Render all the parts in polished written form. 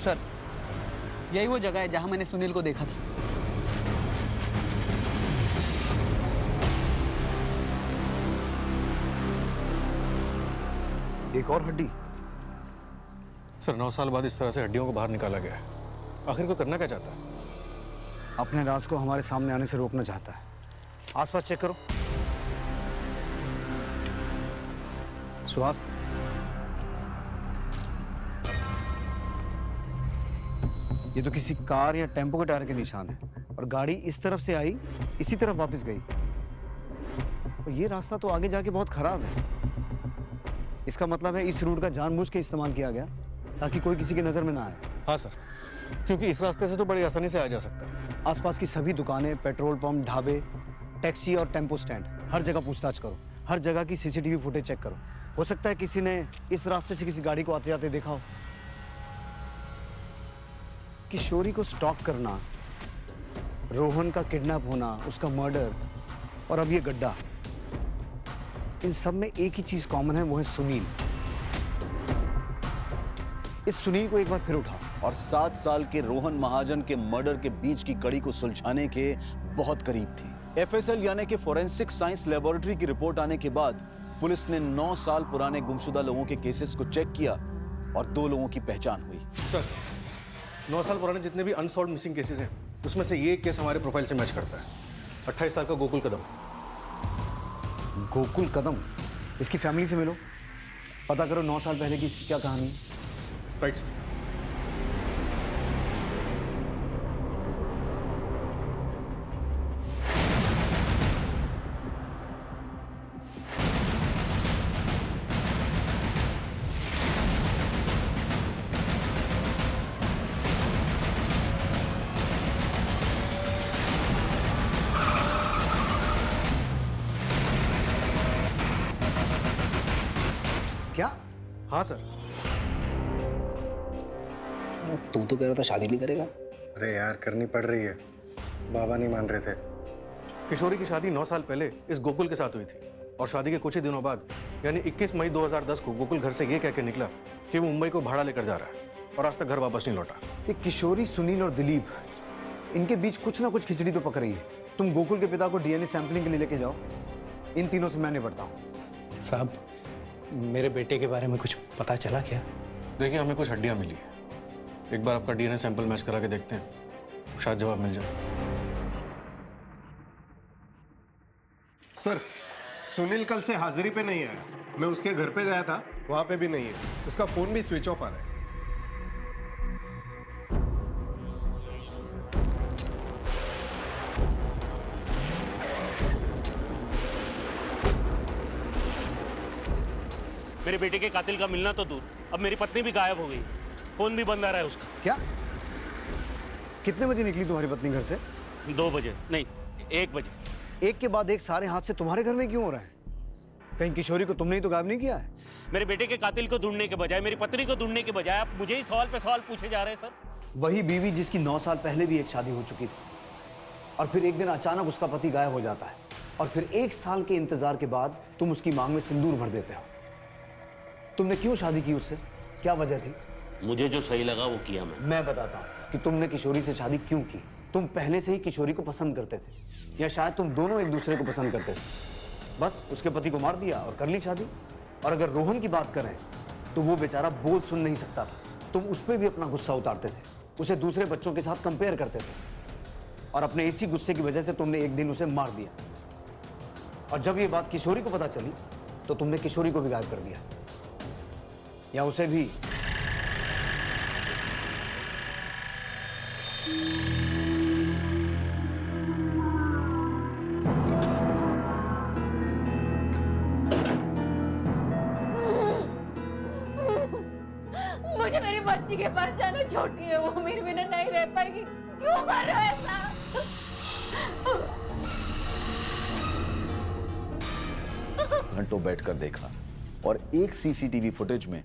Sir, यही वो जगह है जहां मैंने सुनील को देखा था। एक और हड्डी। सर 9 साल बाद इस तरह से हड्डियों को बाहर निकाला गया है। आखिर को करना क्या चाहता है? अपने राज को हमारे सामने आने से रोकना चाहता है। आसपास चेक करो। सुहास, ये तो किसी कार या टेम्पो के टायर के निशान है और गाड़ी इस तरफ से आई, इसी तरफ वापस गई। और ये रास्ता तो आगे जाके बहुत खराब है। इसका मतलब है इस रूट का जानबूझ के इस्तेमाल किया गया ताकि कोई किसी की नजर में ना आए। हाँ सर, क्योंकि इस रास्ते से तो बड़ी आसानी से आ जा सकता है। आसपास की सभी दुकानें, पेट्रोल पंप, ढाबे, टैक्सी और टेम्पो स्टैंड, हर जगह पूछताछ करो। हर जगह की सीसीटीवी फुटेज चेक करो। हो सकता है किसी ने इस रास्ते से किसी गाड़ी को आते जाते देखा हो। किशोरी को स्टॉक करना, रोहन का किडनैप होना, उसका मर्डर और अब ये गड्ढा, इन सब में एक ही चीज कॉमन है, वो है सुनील। इस सुनील को एक बार फिर उठाओ। और 7 साल के रोहन महाजन के मर्डर के बीच की कड़ी को सुलझाने के बहुत करीब थी। एफएसएल यानी कि फोरेंसिक साइंस लेबोरेटरी की रिपोर्ट आने के बाद पुलिस ने 9 साल पुराने गुमशुदा लोगों के केसेस को चेक किया और 2 लोगों की पहचान हुई। सर 9 साल पुराने जितने भी अनसॉल्व मिसिंग केसेस हैं, उसमें से ये केस हमारे प्रोफाइल से मैच करता है। 28 साल का गोकुल कदम। गोकुल कदम, इसकी फैमिली से मिलो, पता करो 9 साल पहले की इसकी क्या कहानी। Right sir. क्या? हाँ सर। तू तो कह रहा था शादी नहीं करेगा। अरे यार, करनी पड़ रही है, बाबा नहीं मान रहे थे। किशोरी की शादी 9 साल पहले इस गोकुल के साथ हुई थी और शादी के कुछ ही दिनों बाद यानी 21 मई 2010 को गोकुल घर से ये कह के निकला कि वो मुंबई को भाड़ा लेकर जा रहा है और आज तक घर वापस नहीं लौटा। ये किशोरी, सुनील और दिलीप, इनके बीच कुछ ना कुछ खिचड़ी तो पक रही है। तुम गोकुल के पिता को डीएनए सैंपलिंग के लिए लेके जाओ। इन तीनों से मैं निपटता हूँ। साहब, मेरे बेटे के बारे में कुछ पता चला क्या? देखिए, हमें कुछ हड्डियां मिली है। एक बार आपका डीएनए सैंपल मैच करा के देखते हैं, शायद जवाब मिल जाए। सर, सुनील कल से हाजिरी पे नहीं आया। मैं उसके घर पे गया था, वहां पे भी नहीं है। उसका फोन भी स्विच ऑफ आ रहा है। मेरे बेटे के कातिल का मिलना तो दूर, अब मेरी पत्नी भी गायब हो गई। फोन भी बंद आ रहा है उसका। क्या? कितने बजे निकली तुम्हारी पत्नी घर से? 2 बजे नहीं, 1 बजे। एक के बाद एक सारे हादसे तुम्हारे घर में क्यों हो रहे हैं? कहीं किशोरी को तुमने ही तो गायब नहीं किया है? मेरे बेटे के कातिल को ढूंढने के बजाय, मेरी पत्नी को ढूंढने के बजाय आप मुझे ही सवाल पे सवाल पूछे जा रहे हैं सर। वही बीवी जिसकी 9 साल पहले भी एक शादी हो चुकी थी और फिर एक दिन अचानक उसका पति गायब हो जाता है और फिर 1 साल के इंतजार के बाद तुम उसकी मांग में सिंदूर भर देते हो। तुमने क्यों शादी की उससे? क्या वजह थी? मुझे जो सही लगा वो किया मैं बताता हूँ कि तुमने किशोरी से शादी क्यों की। तुम पहले से ही किशोरी को पसंद करते थे या शायद तुम दोनों एक दूसरे को पसंद करते थे। बस उसके पति को मार दिया और कर ली शादी। और अगर रोहन की बात करें तो वो बेचारा बोल सुन नहीं सकता था। तुम उस पर भी अपना गुस्सा उतारते थे, उसे दूसरे बच्चों के साथ कंपेयर करते थे और अपने इसी गुस्से की वजह से तुमने एक दिन उसे मार दिया। और जब ये बात किशोरी को पता चली तो तुमने किशोरी को भी गायब कर दिया या उसे भी। मुझे मेरी बच्ची के पास जाना, छोटी है वो, मेरे बिना नहीं रह पाएगी। क्यों कर रहे हो ऐसा? घंटों बैठकर देखा और एक सीसीटीवी फुटेज में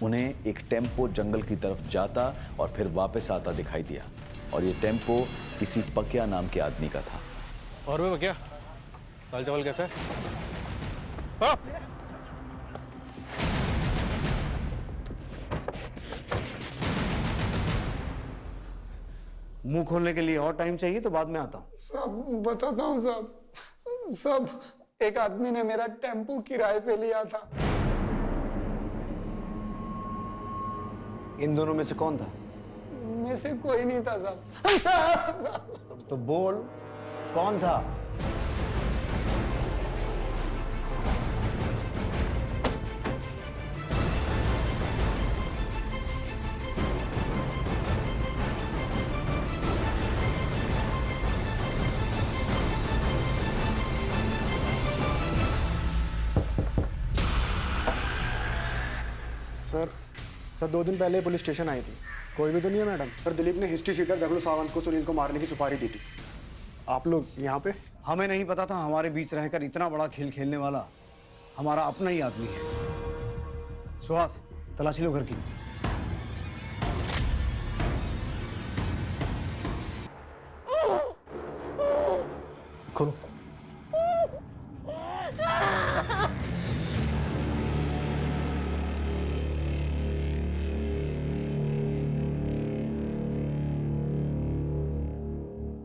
उन्हें एक टेम्पो जंगल की तरफ जाता और फिर वापस आता दिखाई दिया और ये टेम्पो किसी पकिया नाम के आदमी का था। और वे क्या दाल चावल कैसा है? हाँ? मुंह खोलने के लिए और टाइम चाहिए तो बाद में आता हूँ। साहब बताता हूँ साहब। साहब एक आदमी ने मेरा टेम्पू किराए पे लिया था। इन दोनों में से कौन था? में से कोई नहीं था साहब। तो बोल, कौन था? सर 2 दिन पहले पुलिस स्टेशन आई थी। कोई भी तो नहीं है मैडम। सर दिलीप ने हिस्ट्री शीटर दगड़ू सावंत को सुनील को मारने की सुपारी दी थी। आप लोग यहाँ पे? हमें नहीं पता था हमारे बीच रहकर इतना बड़ा खेल खेलने वाला हमारा अपना ही आदमी है। सुहास, तलाशी लो घर की। खोलो।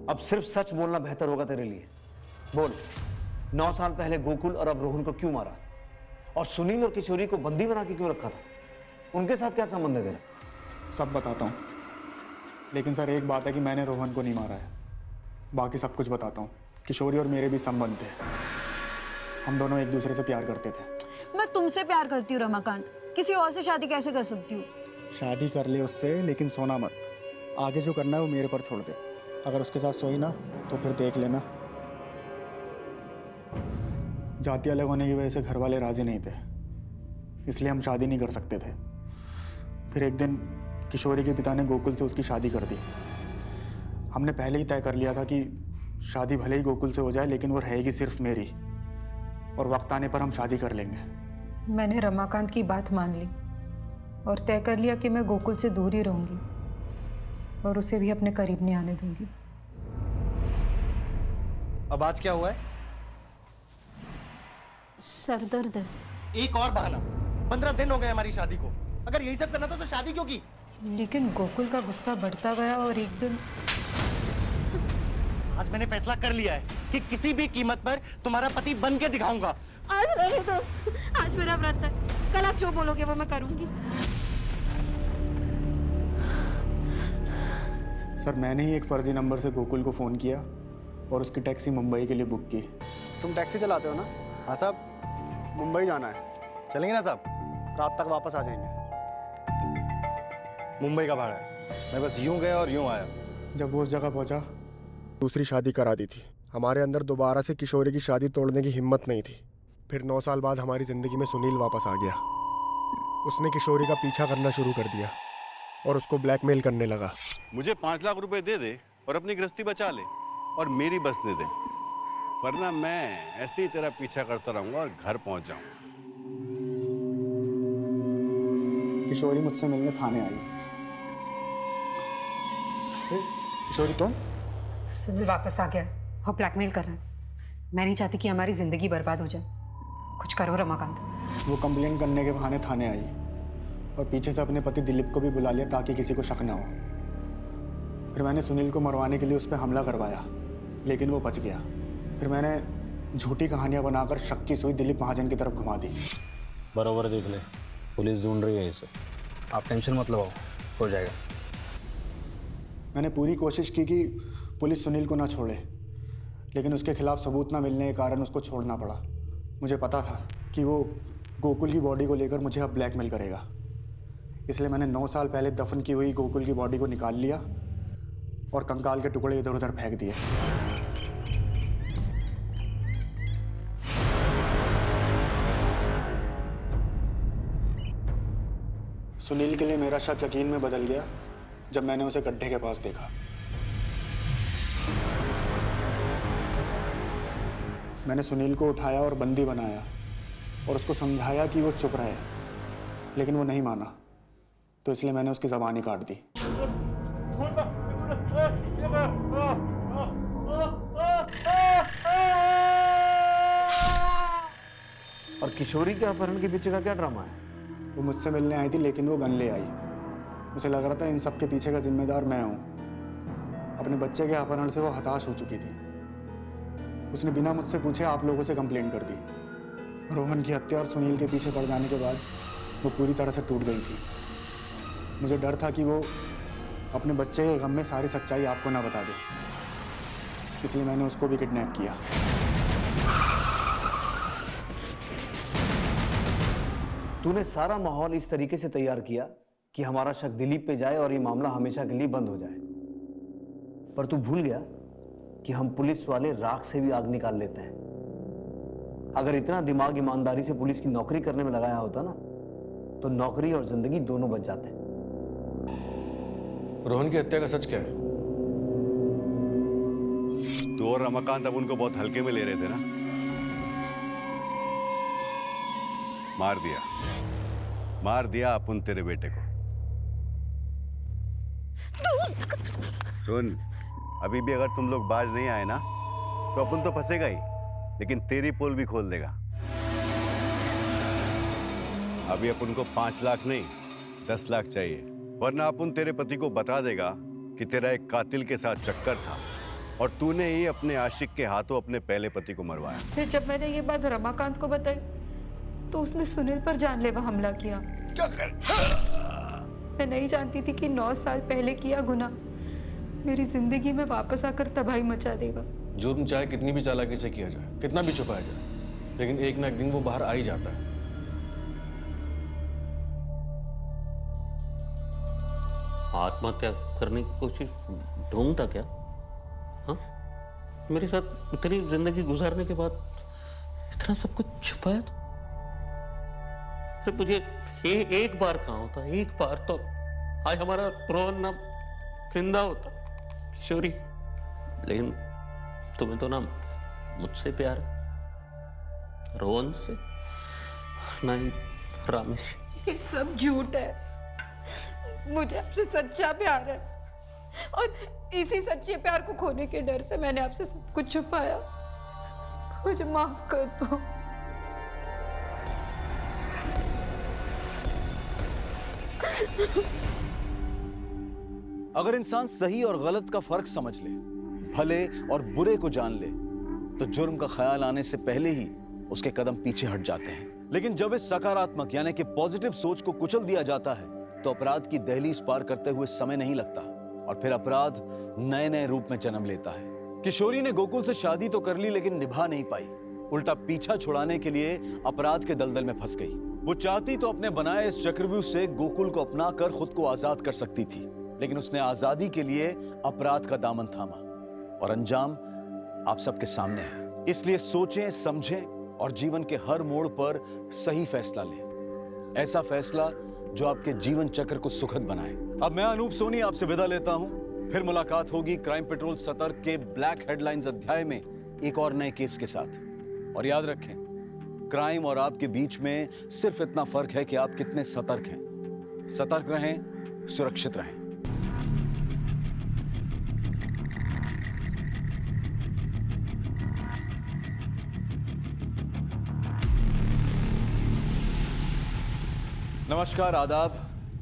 अब सिर्फ सच बोलना बेहतर होगा तेरे लिए। बोल, 9 साल पहले गोकुल और अब रोहन को क्यों मारा? और सुनील और किशोरी को बंदी बना के क्यों रखा था? उनके साथ क्या संबंध है तेरा? सब बताता हूँ, लेकिन सर एक बात है कि मैंने रोहन को नहीं मारा है। बाकी सब कुछ बताता हूँ। किशोरी और मेरे भी संबंध थे। हम दोनों एक दूसरे से प्यार करते थे। मैं तुमसे प्यार करती हूँ रमाकांत, किसी और से शादी कैसे कर सकती हूँ? शादी कर ले उससे, लेकिन सोना मत। आगे जो करना है वो मेरे पर छोड़ दे। अगर उसके साथ सोई ना तो फिर देख लेना। जाति अलग होने की वजह से घर वाले राजी नहीं थे, इसलिए हम शादी नहीं कर सकते थे। फिर एक दिन किशोरी के पिता ने गोकुल से उसकी शादी कर दी। हमने पहले ही तय कर लिया था कि शादी भले ही गोकुल से हो जाए, लेकिन वो रहेगी सिर्फ मेरी, और वक्त आने पर हम शादी कर लेंगे। मैंने रमाकांत की बात मान ली और तय कर लिया कि मैं गोकुल से दूर ही रहूंगी और उसे भी अपने करीब नहीं आने दूंगी। अब आज क्या हुआ है? सर दर्द है। एक और बहाना। 15 दिन हो गए हमारी शादी को। अगर यही सब करना था तो शादी क्यों की? लेकिन गोकुल का गुस्सा बढ़ता गया और एक दिन आज मैंने फैसला कर लिया है कि किसी भी कीमत पर तुम्हारा पति बन के दिखाऊंगा। आज रहने दो, आज मेरा व्रत है। कल आप जो बोलोगे वो मैं करूंगी। सर मैंने ही एक फर्जी नंबर से गोकुल को फ़ोन किया और उसकी टैक्सी मुंबई के लिए बुक की। तुम टैक्सी चलाते हो ना? हाँ साहब, मुंबई जाना है। चलेंगे ना साहब? रात तक वापस आ जाएंगे। मुंबई का भाड़ा है। मैं बस यूं गया और यूं आया। जब वो उस जगह पहुंचा, दूसरी शादी करा दी थी। हमारे अंदर दोबारा से किशोरी की शादी तोड़ने की हिम्मत नहीं थी। फिर 9 साल बाद हमारी ज़िंदगी में सुनील वापस आ गया। उसने किशोरी का पीछा करना शुरू कर दिया और उसको ब्लैकमेल करने लगा। मुझे 5 लाख रुपए दे दे और अपनी गृहस्थी बचा ले और मेरी बसने दे, वरना मैं ऐसे ही तेरा पीछा करता रहूंगा और घर पहुंच जाऊंगा। किशोरी मुझसे मिलने थाने आई। किशोरी तुम? सुनील वापस आ गया और ब्लैकमेल कर रहा है। मैं नहीं चाहती कि हमारी जिंदगी बर्बाद हो जाए। कुछ करो रमाकांत। वो कंप्लेन करने के बहाने थाने आई और पीछे से अपने पति दिलीप को भी बुला लिया ताकि किसी को शक ना हो। फिर मैंने सुनील को मरवाने के लिए उस पर हमला करवाया, लेकिन वो बच गया। फिर मैंने झूठी कहानियां बनाकर शक की सुई दिलीप महाजन की तरफ घुमा दी। बराबर देख ले, पुलिस ढूंढ रही है इसे। आप टेंशन मत लो, हो जाएगा। मैंने पूरी कोशिश की कि पुलिस सुनील को ना छोड़े, लेकिन उसके खिलाफ सबूत ना मिलने के कारण उसको छोड़ना पड़ा। मुझे पता था कि वो गोकुल की बॉडी को लेकर मुझे अब ब्लैकमेल करेगा, इसलिए मैंने 9 साल पहले दफन की हुई गोकुल की बॉडी को निकाल लिया और कंकाल के टुकड़े इधर उधर फेंक दिए। सुनील के लिए मेरा शक यकीन में बदल गया जब मैंने उसे गड्ढे के पास देखा। मैंने सुनील को उठाया और बंदी बनाया और उसको समझाया कि वो चुप रहे, लेकिन वो नहीं माना, तो इसलिए मैंने उसकी ज़बान ही काट दी। और किशोरी के अपहरण के पीछे का क्या ड्रामा है? वो मुझसे मिलने आई थी, लेकिन वो गन ले आई। मुझे लग रहा था इन सब के पीछे का जिम्मेदार मैं हूँ। अब अपने बच्चे के अपहरण से वो हताश हो चुकी थी। उसने बिना मुझसे पूछे आप लोगों से कंप्लेंट कर दी। रोहन की हत्या और सुनील के पीछे पड़ जाने के बाद वो पूरी तरह से टूट गई थी। मुझे डर था कि वो अपने बच्चे के गम में सारी सच्चाई आपको ना बता दे, इसलिए मैंने उसको भी किडनैप किया। तूने सारा माहौल इस तरीके से तैयार किया कि हमारा शक दिलीप पे जाए और ये मामला हमेशा के लिए बंद हो जाए। पर तू भूल गया कि हम पुलिस वाले राख से भी आग निकाल लेते हैं। अगर इतना दिमाग ईमानदारी से पुलिस की नौकरी करने में लगाया होता ना, तो नौकरी और जिंदगी दोनों बच जाते। रोहन की हत्या का सच क्या है? तो और रमाकांत अब उनको बहुत हल्के में ले रहे थे ना। मार दिया अपन तेरे बेटे को। सुन, अभी भी अगर तुम लोग बाज नहीं आए ना, तो अपन तो फंसेगा ही, लेकिन तेरी पोल भी खोल देगा। अभी अपन को 5 लाख नहीं 10 लाख चाहिए, वरना अपन तेरे पति को बता देगा कि तेरा एक कातिल के साथ चक्कर था और तूने ही अपने आशिक के हाथों अपने पहले पति को मरवाया। फिर जब मैंने ये बात रमाकांत को बताई तो उसने सुनील पर जानलेवा हमला किया। मैं नहीं जानती थी कि 9 साल पहले किया गुनाह मेरी जिंदगी में वापस आकर तबाही मचा देगा। जुर्म चाहे कितनी भी चालाकी से किया जाए, कितना भी छुपाया जाए, लेकिन एक ना एक दिन वो बाहर आ ही जाता है। आत्महत्या करने की कोशिश ढूंढता क्या? हाँ, मेरे साथ इतनी जिंदगी गुजारने के बाद इतना सब कुछ छुपाया तो मुझे एक बार कहाँ होता, एक बार तो आज हमारा रोहन ना जिंदा होता। किशोरी, लेकिन तुम्हें तो ना मुझसे प्यार है, रोहन से ना ही रामी से। ये सब झूठ है। मुझे आपसे सच्चा प्यार है और इसी सच्चे प्यार को खोने के डर से मैंने आपसे सब कुछ छुपाया। मुझे माफ कर दो। अगर इंसान सही और गलत का फर्क समझ ले, भले और बुरे को जान ले, तो जुर्म का ख्याल आने से पहले ही उसके कदम पीछे हट जाते हैं। लेकिन जब इस सकारात्मक यानी कि पॉजिटिव सोच को कुचल दिया जाता है, तो अपराध की दहलीज पार करते हुए समय नहीं लगता और फिर अपराध नए नए रूप में जन्म लेता है। किशोरी ने गोकुल से शादी तो कर ली, लेकिन निभा नहीं पाई। उल्टा पीछा छुड़ाने के लिए अपराध के दलदल में फंस गई। वो चाहती तो अपने बनाए इस चक्रव्यूह से गोकुल को अपना कर खुद को आजाद कर सकती थी, लेकिन उसने आजादी के लिए अपराध का दामन थामा और अंजाम आप सबके सामने है। इसलिए सोचें, समझें और जीवन के हर मोड़ पर सही फैसला लें, ऐसा फैसला जो आपके जीवन चक्र को सुखद बनाए। अब मैं अनूप सोनी आपसे विदा लेता हूं। फिर मुलाकात होगी क्राइम पेट्रोल सतर्क के ब्लैक हेडलाइंस अध्याय में एक और नए केस के साथ। और याद रखें, क्राइम और आपके बीच में सिर्फ इतना फर्क है कि आप कितने सतर्क हैं। सतर्क रहें, सुरक्षित रहें। नमस्कार, आदाब।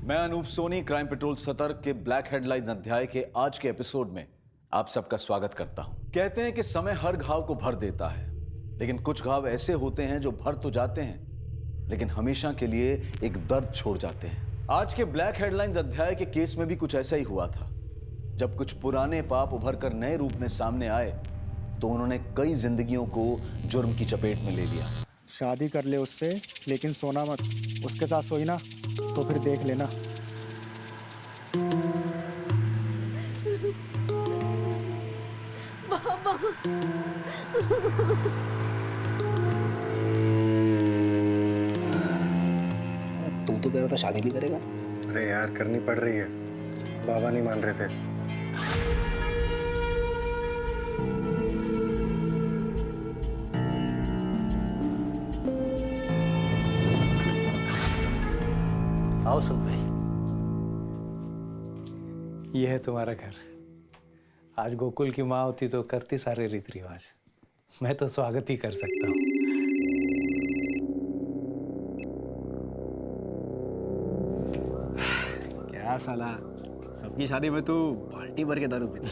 मैं अनूप सोनी क्राइम पेट्रोल सतर्क के ब्लैक हेडलाइंस अध्याय के आज के एपिसोड में आप सबका स्वागत करता हूं। कहते हैं कि समय हर घाव को भर देता है, लेकिन कुछ घाव ऐसे होते हैं जो भर तो जाते हैं, लेकिन हमेशा के लिए एक दर्द छोड़ जाते हैं। आज के ब्लैक हेडलाइंस अध्याय के केस में भी कुछ ऐसा ही हुआ था। जब कुछ पुराने पाप उभर कर नए रूप में सामने आए, तो उन्होंने कई जिंदगियों को जुर्म की चपेट में ले लिया। शादी कर ले उससे, लेकिन सोना मत। उसके साथ सोई ना तो फिर देख लेना। बाबा। तुम तो कह रहा था शादी भी करेगा। अरे यार, करनी पड़ रही है, बाबा नहीं मान रहे थे। आओ सुन भाई। ये है तुम्हारा घर। आज गोकुल की माँ होती तो करती सारे रीति रिवाज। मैं तो स्वागत ही कर सकता हूँ। क्या साला, सबकी शादी में तू बाल्टी भर के दारू पीता।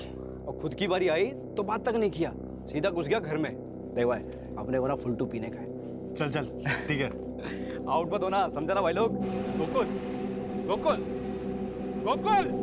और खुद की बारी आई तो बात तक नहीं किया, सीधा घुस गया घर में। देख भाई, अपने को ना फुलटू पीने का है। चल चल ठीक है। आउट मत होना, समझा ना भाई लोग। गोकुल, गोकुल, गोकुल।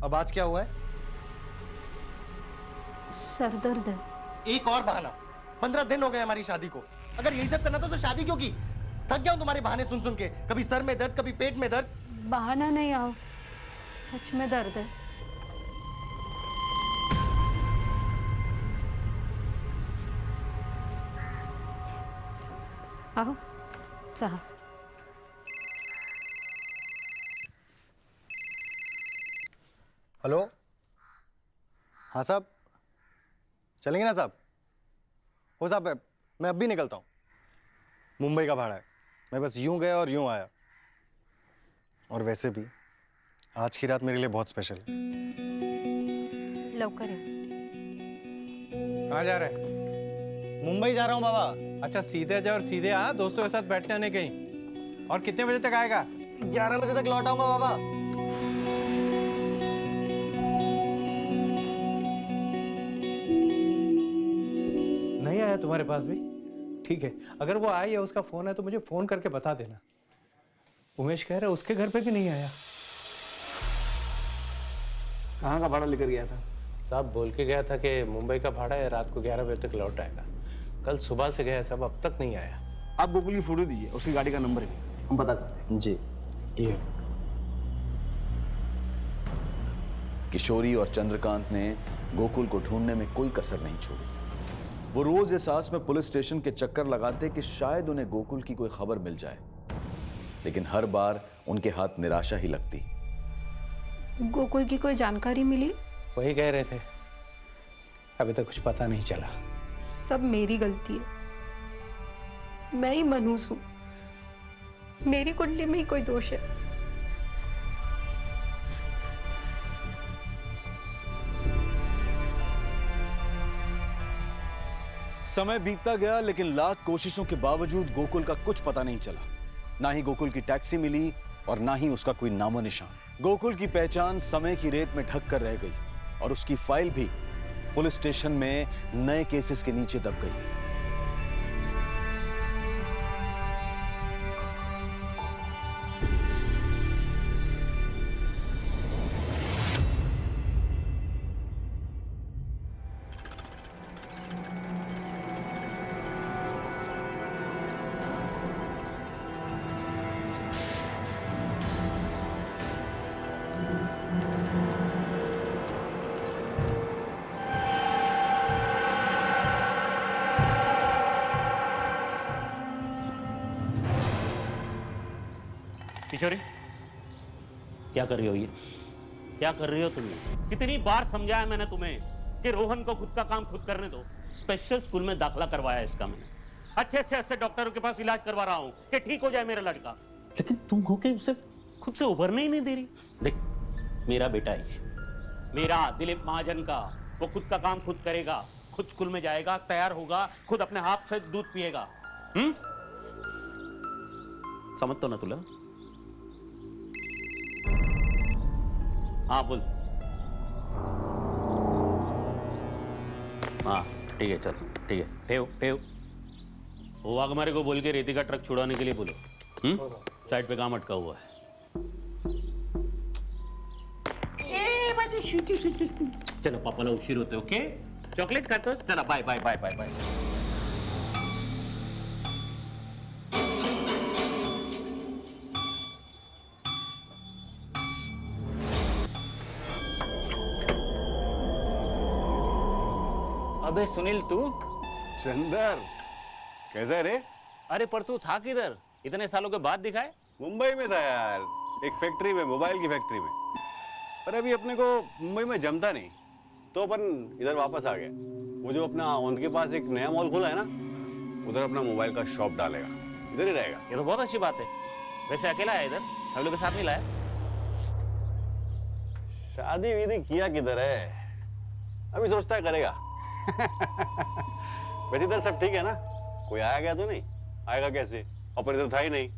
अब आज क्या हुआ है? सर दर्द है। एक और बहाना। 15 दिन हो गए हमारी शादी को। अगर यही सब करना था तो शादी क्यों की? थक गया हूं तुम्हारे बहाने सुन सुन के। कभी सर में दर्द, कभी पेट में दर्द। बहाना नहीं आओ, सच में दर्द है। आओ चाह। हेलो, हाँ साहब, चलेंगे ना साहब? हो साहब, मैं अब भी निकलता हूँ। मुंबई का भाड़ा है, मैं बस यूं गया और यूं आया। और वैसे भी आज की रात मेरे लिए बहुत स्पेशल है। लवकर है। कहाँ जा रहे हैं? मुंबई जा रहा हूँ बाबा। अच्छा, सीधे जा और सीधे आ, दोस्तों के साथ बैठने आने कहीं। और कितने बजे तक आएगा? 11 बजे तक लौट आऊंगा बाबा। नहीं आया तुम्हारे पास भी? ठीक है, अगर वो आई या उसका फोन है तो मुझे फोन करके बता देना। उमेश कह रहा है उसके घर पे भी नहीं आया। कहाँ का भाड़ा लेकर गया था? साहब बोल के गया था कि मुंबई का भाड़ा है, रात को 11 बजे तक लौट आएगा। कल सुबह से गया साहब, अब तक नहीं आया। आप गोकुल की फोटो दीजिए, उसकी गाड़ी का नंबर भी हम पता करते हैं। जी, ये किशोरी और चंद्रकांत ने गोकुल को ढूंढने में कोई कसर नहीं छोड़ी। वो रोज इस आस में पुलिस स्टेशन के चक्कर लगाते कि शायद उन्हें गोकुल की कोई खबर मिल जाए, लेकिन हर बार उनके हाथ निराशा ही लगती। गोकुल की कोई जानकारी मिली? वही कह रहे थे, अभी तक कुछ पता नहीं चला। सब मेरी गलती है, मैं ही मनहूस हूं। मेरी कुंडली में ही कोई दोष है। समय बीतता गया, लेकिन लाख कोशिशों के बावजूद गोकुल का कुछ पता नहीं चला। ना ही गोकुल की टैक्सी मिली और ना ही उसका कोई नामो निशान। गोकुल की पहचान समय की रेत में ढक कर रह गई और उसकी फाइल भी पुलिस स्टेशन में नए केसेस के नीचे दब गई। किशोरी, क्या कर रही हो ये? क्या कर रही हो तुम? कितनी बार समझाया मैंने तुम्हें कि रोहन को खुद का काम खुद करने दो। स्पेशल स्कूल में दाखिला करवाया इसका मैंने, अच्छे से अच्छे डॉक्टरों के पास इलाज करवा रहा हूँ कि ठीक हो जाए मेरा लड़का, लेकिन तुम हो के उसे खुद से उभरने ही नहीं दे रही। देख, मेरा बेटा है, मेरा दिलीप महाजन का, वो खुद का काम खुद करेगा, खुद स्कूल में जाएगा, तैयार होगा, खुद अपने हाथ से दूध पिएगा। समझ तो ना तुला? हाँ बोल। हाँ ठीक है, चल ठीक है, ठेव ठेव। वो वाघमारे को बोल के रेती का ट्रक छुड़ाने के लिए बोलो। साइड पे काम अटका हुआ है। चलो पापाला उशीर होते, ओके? चॉकलेट खातो? चला bye bye bye bye bye. अबे सुनील, तू? चंदर, कैसा है रे? अरे पर तू था किधर? इतने सालों के बाद दिखाए? मुंबई में था यार, एक फैक्ट्री में, मोबाइल की फैक्ट्री में। पर अभी अपने को मुंबई में जमता नहीं, तो अपन इधर वापस आ गए। वो जो अपना औंध के पास एक नया मॉल खुला है ना, उधर अपना मोबाइल का शॉप डालेगा, इधर ही रहेगा। ये तो बहुत अच्छी बात है। वैसे अकेला है इधर, हम लोग के साथ नहीं लाया? शादी वीदी किया किधर है, अभी सोचता है करेगा। वैसे इधर सब ठीक है ना, कोई आया गया तो नहीं? आएगा कैसे, और इधर था ही नहीं।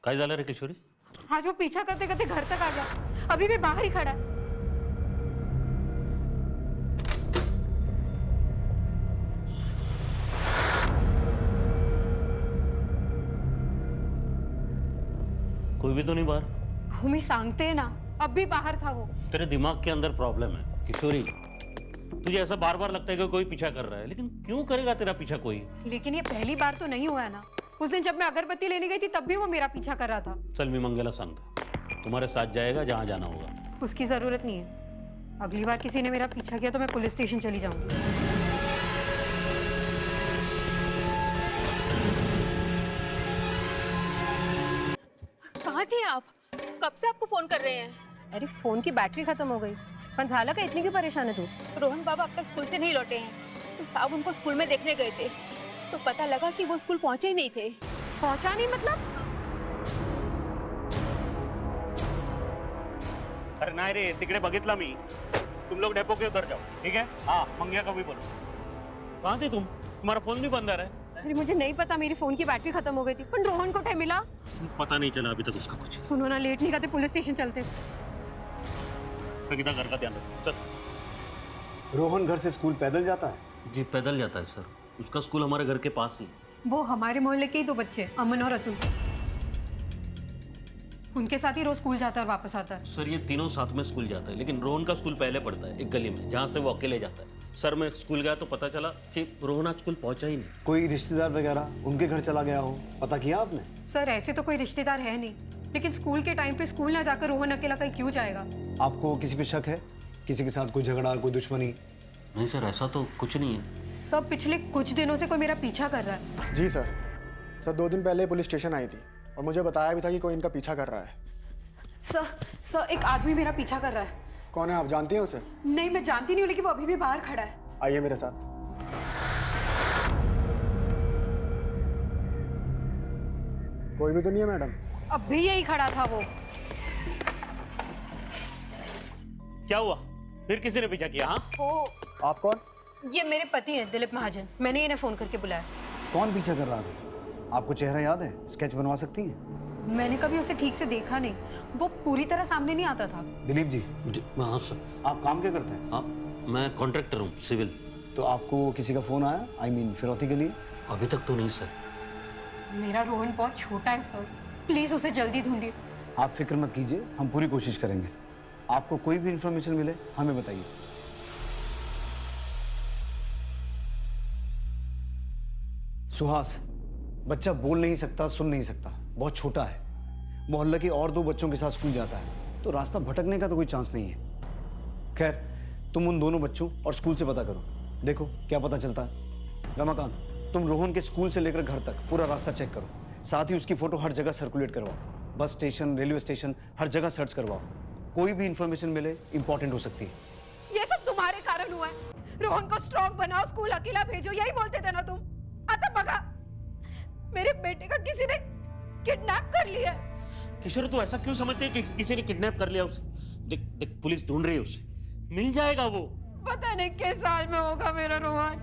काय झालं रे किशोरी? आज वो पीछा करते करते घर तक आ गया, अभी भी बाहर ही खड़ा है। कोई भी तो नहीं बाहर। उमी सांगते हैं ना, अब भी बाहर था वो। तेरे दिमाग के अंदर प्रॉब्लम है किशोरी। तुझे ऐसा बार बार लगता है कि कोई पीछा कर रहा है, लेकिन क्यों करेगा तेरा पीछा कोई? लेकिन ये पहली बार तो नहीं हुआ है ना। उस दिन जब मैं अगरबत्ती लेने गई थी तब भी वो मेरा पीछा कर रहा था। चल मैं मंगेला सांगता, तुम्हारे साथ जाएगा जहां जाना होगा। उसकी जरूरत नहीं है। अगली बार किसी ने मेरा पीछा किया तो मैं पुलिस स्टेशन चली जाऊंगी। कहाँ थे आप? कब से आपको फोन कर रहे हैं? अरे फोन की बैटरी खत्म हो गई। पंझाला का इतनी क्यों परेशान है तू? रोहन बाबा अब तक स्कूल से नहीं लौटे हैं, तो साहब उनको स्कूल में देखने गए थे, तो पता लगा कि वो स्कूल पहुंचे ही नहीं थे। पहुंचा नहीं मतलब? अरे नाही रे, तिकडे बघितला मी। तुम लोग डेपो के उधर जाओ, ठीक है? हाँ, मंगिया का भी बोलो। कहाँ थे तुम? तुम्हारा फोन भी बंद आ रहा है। अरे मुझे नहीं पता, मेरी फोन की बैटरी खत्म हो गई थी। पर रोहन को टाइम मिला? पता नहीं चला अभी तक उसका कुछ। सुनो ना, लेट नहीं करते, पुलिस स्टेशन चलते। संगीता घर का ध्यान रखो। चल। रोहन घर से स्कूल पैदल जाता है? जी पैदल जाता है सर, उसका स्कूल हमारे घर के पास ही। वो हमारे मोहल्ले के ही दो बच्चे, अमन और अतुल, उनके साथ ही रोज स्कूल जाता है और वापस आता है। सर ये तीनों साथ में स्कूल जाता है, लेकिन रोहन का स्कूल पहले पड़ता है एक गली में, जहाँ से वो अकेले जाता है। सर मैं स्कूल गया तो पता चला कि रोहन आज स्कूल पहुंचा ही नहीं। कोई रिश्तेदार वगैरह उनके घर चला गया हो, पता किया आपने? सर ऐसे तो कोई रिश्तेदार है नहीं, लेकिन स्कूल के टाइम पे स्कूल ना जाकर रोहन अकेला कहीं क्यों जाएगा? आपको किसी पे शक है? किसी के साथ कोई झगड़ा, कोई दुश्मनी? नहीं सर, ऐसा तो कुछ नहीं है। सब पिछले कुछ दिनों से कोई मेरा पीछा कर रहा है। जी सर। सर 2 दिन पहले पुलिस स्टेशन आई थी और मुझे बताया भी था कि कोई इनका पीछा कर रहा है। सर एक आदमी मेरा पीछा कर रहा है। कौन है, आप जानती हैं उसे? नहीं मैं जानती नहीं हूँ, लेकिन वो अभी भी बाहर खड़ा है। आइए मेरे साथ। कोई भी तो नहीं है मैडम? अब भी यही खड़ा था वो। क्या हुआ? फिर किसी ने पीछा किया? हाँ वो आप कौन? ये मेरे पति हैं दिलीप महाजन, मैंने इन्हें फोन करके बुलाया। कौन पीछा कर रहा था? आपको चेहरा याद है? स्केच बनवा सकती हैं? मैंने कभी उसे ठीक से देखा नहीं, वो पूरी तरह सामने नहीं आता था। दिलीप जी। हाँ सर। आप काम क्या करते हैं? हाँ मैं कॉन्ट्रैक्टर हूँ, सिविल। तो आपको किसी का फोन आया, आई मीन फिरौती के लिए? अभी तक तो नहीं सर। मेरा रोहन बहुत छोटा है सर, प्लीज उसे जल्दी ढूंढिए। आप फिक्र मत कीजिए, हम पूरी कोशिश करेंगे। आपको कोई भी इंफॉर्मेशन मिले हमें बताइए। सुहास, बच्चा बोल नहीं सकता, सुन नहीं सकता, बहुत छोटा है, मोहल्ले के और 2 बच्चों के साथ स्कूल जाता है, तो रास्ता भटकने का तो कोई चांस नहीं है। खैर तुम उन दोनों बच्चों और स्कूल से पता करो, देखो क्या पता चलता है। रमाकांत, तुम रोहन के स्कूल से लेकर घर तक पूरा रास्ता चेक करो, साथ ही उसकी फोटो हर जगह सर्कुलेट करवाओ, बस स्टेशन, रेलवे स्टेशन, हर जगह सर्च करवाओ। कोई भी इंफॉर्मेशन मिले इंपॉर्टेंट हो सकती है। ये सब तुम्हारे कारण हुआ है। रोहन को स्ट्रॉन्ग बनाओ, स्कूल अकेला भेजो, यही बोलते थे ना तुम। आता बगा, मेरे बेटे का किसी ने किडनैप कर लिया। किशोर तू ऐसा क्यों समझती है कि किसी ने किडनैप कर लिया उसे? देख देख पुलिस ढूंढ रही है उसे, मिल जाएगा वो। पता नहीं किस साल में होगा मेरा रोहन।